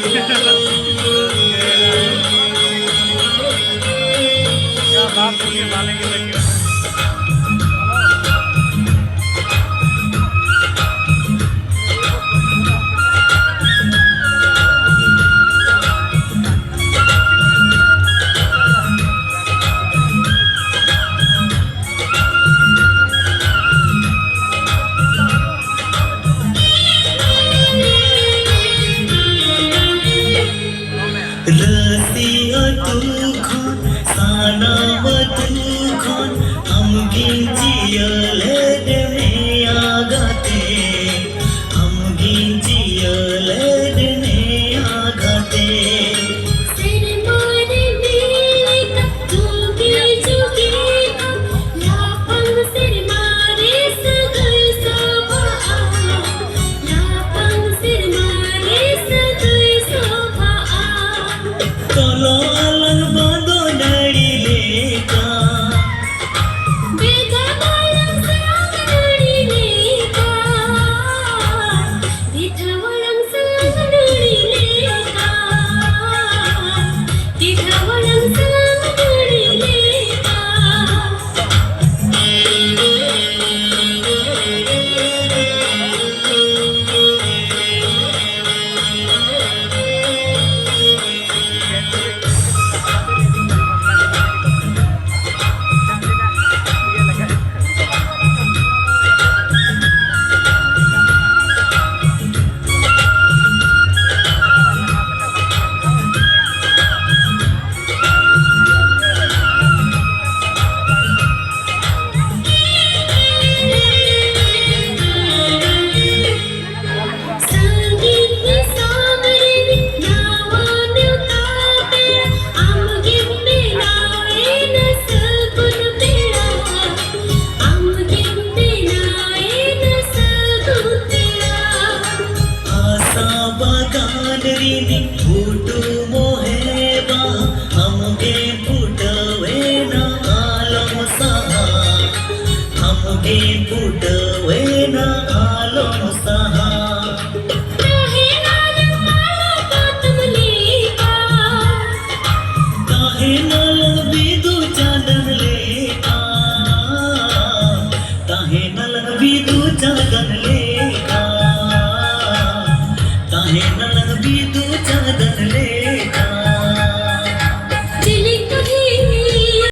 क्या बात है, मालेंगे लेकिन रसिया तू खन सानाव तू खन हम गिंजियले में आगते हम गिंजियले में आगते चलो अलग बांधो नड़ी लेका नी फूटू मोहे बा हमके फूटवे ना आलम सहा हमके फूटवे ना आलम सहा काहे नल विदु चादन लेका काहे नल विदु चादन लेका काहे